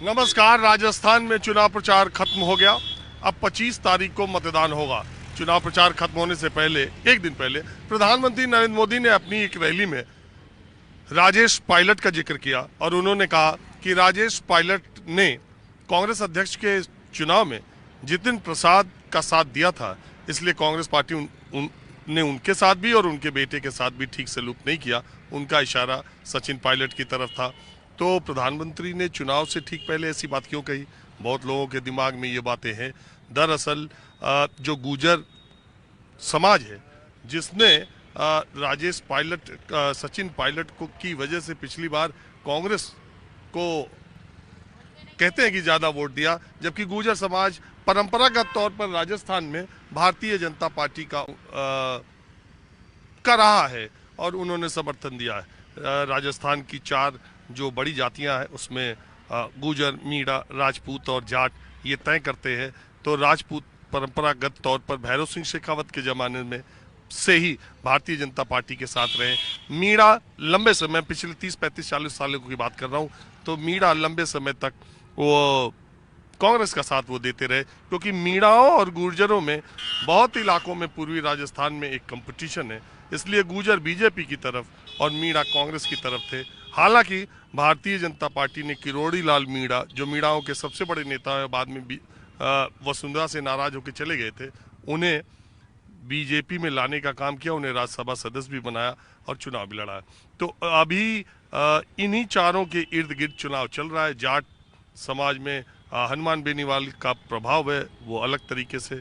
नमस्कार। राजस्थान में चुनाव प्रचार खत्म हो गया। अब 25 तारीख को मतदान होगा। चुनाव प्रचार खत्म होने से पहले एक दिन पहले प्रधानमंत्री नरेंद्र मोदी ने अपनी एक रैली में राजेश पायलट का जिक्र किया और उन्होंने कहा कि राजेश पायलट ने कांग्रेस अध्यक्ष के चुनाव में जितिन प्रसाद का साथ दिया था, इसलिए कांग्रेस पार्टी ने उनके साथ भी और उनके बेटे के साथ भी ठीक सलूक नहीं किया। उनका इशारा सचिन पायलट की तरफ था। तो प्रधानमंत्री ने चुनाव से ठीक पहले ऐसी बात क्यों कही? बहुत लोगों के दिमाग में ये बातें हैं। दरअसल जो गुर्जर समाज है, जिसने राजेश पायलट सचिन पायलट को की वजह से पिछली बार कांग्रेस को कहते हैं कि ज्यादा वोट दिया, जबकि गुर्जर समाज परंपरागत तौर पर राजस्थान में भारतीय जनता पार्टी का रहा है और उन्होंने समर्थन दिया है। राजस्थान की 4 जो बड़ी जातियां हैं उसमें गुर्जर, मीणा, राजपूत और जाट ये तय करते हैं। तो राजपूत परंपरागत तौर पर भैरव सिंह शेखावत के ज़माने में से ही भारतीय जनता पार्टी के साथ रहे। मीणा लंबे समय, पिछले 30-35-40 सालों की बात कर रहा हूँ, तो मीणा लंबे समय तक वो कांग्रेस का साथ वो देते रहे, क्योंकि मीणाओं और गुर्जरों में बहुत इलाकों में पूर्वी राजस्थान में एक कंपटीशन है। इसलिए गुर्जर बीजेपी की तरफ और मीणा कांग्रेस की तरफ थे। हालांकि भारतीय जनता पार्टी ने किरोड़ी लाल मीणा, जो मीणाओं के सबसे बड़े नेता है, बाद में वसुंधरा से नाराज होकर चले गए थे, उन्हें बीजेपी में लाने का काम किया, उन्हें राज्यसभा सदस्य भी बनाया और चुनाव भी लड़ा। तो अभी इन्हीं चारों के इर्द गिर्द चुनाव चल रहा है। जाट समाज में हनुमान बेनीवाल का प्रभाव है, वो अलग तरीके से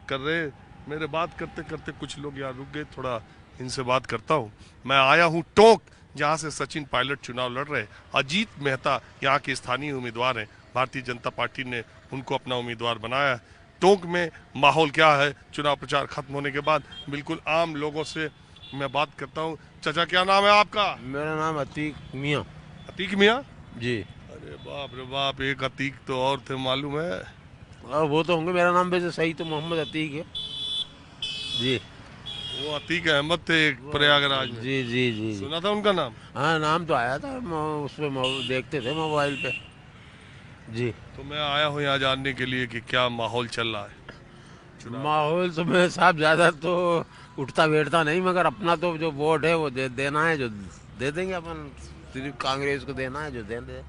कर रहे हैं। मेरे बात करते करते कुछ लोग यहाँ रुक गए, थोड़ा इनसे बात करता हूँ। मैं आया हूँ टोंक, जहाँ से सचिन पायलट चुनाव लड़ रहे हैं। अजीत मेहता यहाँ के स्थानीय उम्मीदवार हैं। भारतीय जनता पार्टी ने उनको अपना उम्मीदवार बनाया है। टोंक में माहौल क्या है चुनाव प्रचार खत्म होने के बाद? बिल्कुल आम लोगों से मैं बात करता हूँ। चाचा, क्या नाम है आपका? मेरा नाम अतीक मियाँ। अतीक मियाँ जी। अरे बाप रे बाप, एक अतीक तो और थे मालूम है। और वो तो होंगे, मेरा नाम वैसे सही तो मोहम्मद अतीक है जी। वो अतीक अहमद थे एक प्रयागराज में। जी जी जी। सुना था उनका नाम? हाँ, नाम तो आया था, उस पर देखते थे मोबाइल पे जी। तो मैं आया हूँ यहाँ जानने के लिए कि क्या माहौल चल रहा है चुनाव। माहौल तो मेरे साहब ज़्यादा तो उठता बैठता नहीं, मगर अपना तो जो वोट है वो देना है, जो दे देंगे अपन। सिर्फ कांग्रेस को देना है, जो दे दे।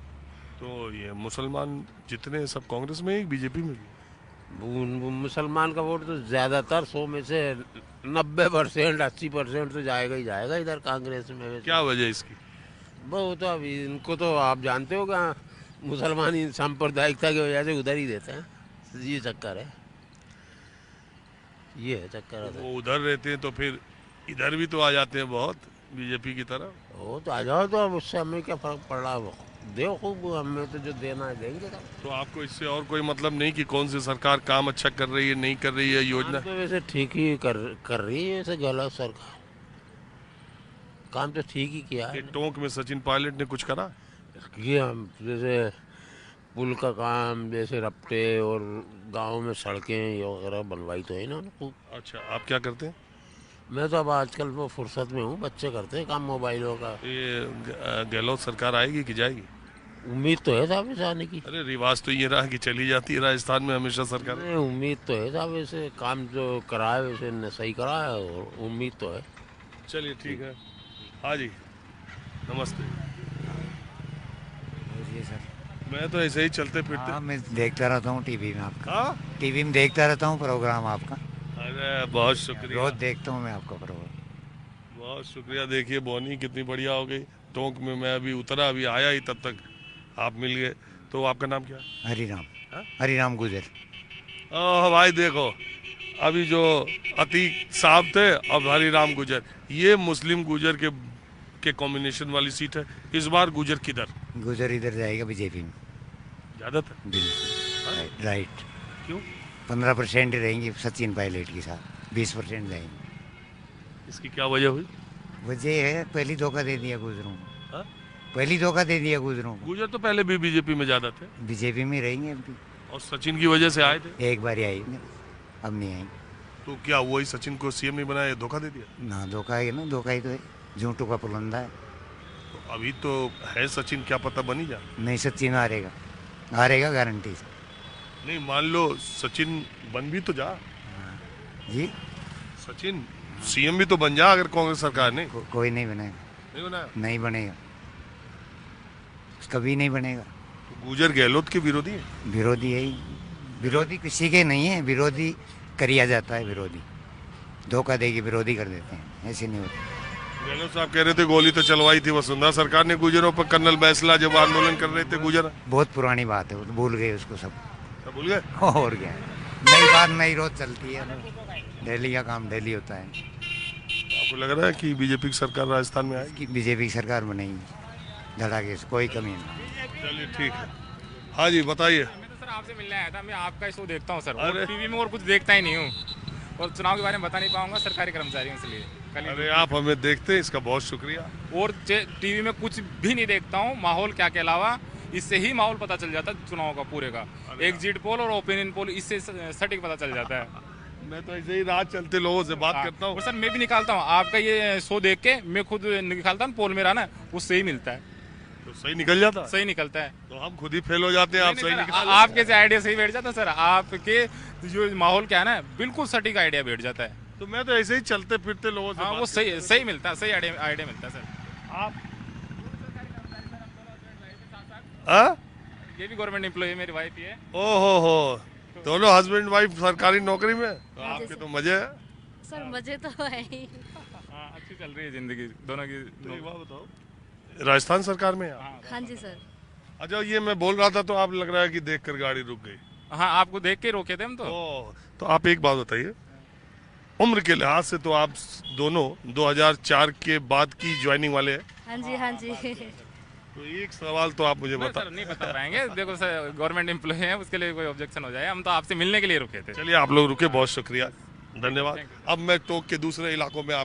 तो ये मुसलमान जितने सब कांग्रेस में, एक बीजेपी में भी? मुसलमान का वोट तो ज़्यादातर 100 में से 90%, 80% तो जाएगा ही जाएगा इधर कांग्रेस में। वैसे क्या वजह इसकी? वो तो अभी इनको तो आप जानते हो क्या, मुसलमान सांप्रदायिकता की वजह से उधर ही देते हैं। ये चक्कर है, ये है चक्कर है। वो उधर रहते हैं तो फिर इधर भी तो आ जाते हैं बहुत बीजेपी की तरफ। वो तो आ जाओ, तो अब उससे हमें क्या फर्क पड़ रहा है? वो दो खूब, हमें तो जो देना है देंगे। तो आपको इससे और कोई मतलब नहीं कि कौन सी सरकार काम अच्छा कर रही है, नहीं कर रही है, योजना? तो वैसे ठीक ही कर रही है, वैसे गलत सरकार काम तो ठीक ही किया है। टोंक में सचिन पायलट ने कुछ करा? ये हम जैसे पुल का काम, जैसे रपटे और गांव में सड़कें ये वगैरह बनवाई तो है ना खूब। अच्छा, आप क्या करते हैं? मैं तो अब आजकल वो फुर्सत में हूँ, बच्चे करते हैं काम मोबाइलों का। ये गहलोत सरकार आएगी कि जाएगी? उम्मीद तो है साहब इसे आने की। अरे रिवाज तो ये रहा कि चली जाती है राजस्थान में हमेशा सरकार। नहीं, उम्मीद तो है साहब, वैसे काम जो करा है वैसे सही करा है, और उम्मीद तो है। चलिए ठीक है। हाँ जी, नमस्ते। जी सर। मैं तो ऐसे ही चलते फिरते। हाँ, मैं देखता रहता हूँ टीवी में आपका। हाँ, टीवी में देखता रहता हूँ प्रोग्राम आपका। अरे बहुत शुक्रिया। रोज देखता हूँ मैं आपका प्रोग्राम। बहुत शुक्रिया। देखिए बोनी कितनी बढ़िया हो गई। टोंक में मैं अभी उतरा, अभी आया ही, तब तक आप मिल गए। तो आपका नाम क्या? हरिराम। हाँ? हरिराम गुजर। ओह भाई देखो, अभी जो अतीक साहब थे, अब हरिराम गुजर, ये मुस्लिम गुजर के कॉम्बिनेशन वाली सीट है। इस बार गुजर किधर? गुजर इधर जाएगा बीजेपी में ज्यादातर। बिल्कुल राइट। क्यों? 15% रहेंगे सचिन पायलट के साथ, 20% जाएंगे। इसकी क्या वजह हुई? वजह है पहली धोखा दे दिया गुजरों को। हाँ? पहली धोखा दे दिया गुजरों को। गुजर तो पहले भी बीजेपी में ज्यादा थे बीजेपी में रहेंगे अभी। और सचिन की वजह से आए थे। एक बार ही आएंगे, अब नहीं आएंगे। तो क्या वही सचिन को सीएम नहीं बनाया, धोखा दे दिया? ना धोखा है ना, धोखा ही तो है, झूठों का पुलंदा है। तो अभी तो है सचिन, क्या पता बनी जा। नहीं, सचिन हारेगा। हारेगा गारंटी से। नहीं, मान लो सचिन बन भी तो जा, जी सचिन सीएम भी तो बन जा अगर कांग्रेस सरकार ने कोई नहीं बनेगा, नहीं बनाया। नहीं बनेगा, कभी नहीं बनेगा। तो गुजर गहलोत के विरोधी है। विरोधी है ही, विरोधी किसी के नहीं है, विरोधी करिया जाता है, विरोधी धोखा देके विरोधी कर देते हैं, ऐसे नहीं होता। गहलोत साहब कह रहे थे गोली तो चलवाई थी वसुंधरा सरकार ने गुजरों पर, कर्नल बैसला जब आंदोलन कर रहे थे गुजर। बहुत पुरानी बात है, वो तो भूल गए उसको सब। सब भूल गए। और क्या है, नई बात नई रोज चलती है, दिल्ली का काम दिल्ली होता है। आपको लग रहा है कि बीजेपी की सरकार राजस्थान में आएगी? कि बीजेपी की सरकार बनेगी धड़ाके से, कोई कमी नहीं। चलिए ठीक है। हाँ जी बताइए। मैं तो सर आपसे मिलने आया था, मैं आपका शो देखता हूँ सर, अरे। और टीवी में और कुछ देखता ही नहीं हूँ, और चुनाव के बारे में बता नहीं पाऊंगा, सरकारी कर्मचारी हूं इसलिए कल अरे आप हमें देखते हैं, इसका बहुत शुक्रिया। और टीवी में कुछ भी नहीं देखता हूँ माहौल क्या के अलावा, इससे ही माहौल पता चल जाता है चुनाव का पूरे का, एग्जिट पोल और ओपिनियन पोल, इससे सटीक पता चल जाता है। मैं तो ऐसे ही रात चलते लोगों से बात करता हूँ। और सर मैं भी निकालता हूँ आपका ये शो देख के, मैं खुद निकालता हूँ पोल मेरा ना, उससे ही मिलता है, तो सही निकल जाता है। सही निकलता है। तो हम खुद ही फेल हो जाते हैं, आप नहीं, सही सर, निकाल। आपके से आइडिया सही बैठ जाता है सर, आपके जो माहौल क्या है ना, बिल्कुल सटीक आइडिया बैठ जाता है। तो मैं तो ऐसे ही चलते फिरते लोगों से हाँ बात वो सही सही मिलता है, सही आइडिया मिलता है सर। आप हाँ? ये भी गवर्नमेंट एम्प्लॉय है, मेरी वाइफ ही है। हो दोनों हस्बैंड वाइफ सरकारी नौकरी में, तो आपके तो मजे है। सर मजे तो है ही। हाँ अच्छी चल रही है जिंदगी दोनों की। तो एक बात बताओ, राजस्थान सरकार में आप? हाँ जी सर। अच्छा, ये मैं बोल रहा था तो आप लग रहा है कि देखकर गाड़ी रुक गई। हाँ आपको देख के रोके थे हम तो। तो आप एक बात बताइए, उम्र के लिहाज से तो आप दोनों 2004 के बाद की ज्वाइनिंग वाले हैं। हाँ जी हाँ जी। तो एक सवाल तो आप मुझे नहीं बता। सर नहीं बता पाएंगे, देखो सर गवर्नमेंट एम्प्लॉय है, उसके लिए कोई ऑब्जेक्शन हो जाए, हम तो आपसे मिलने के लिए रुके थे। चलिए आप लोग रुके, बहुत शुक्रिया, धन्यवाद। अब मैं टोक के दूसरे इलाकों में आप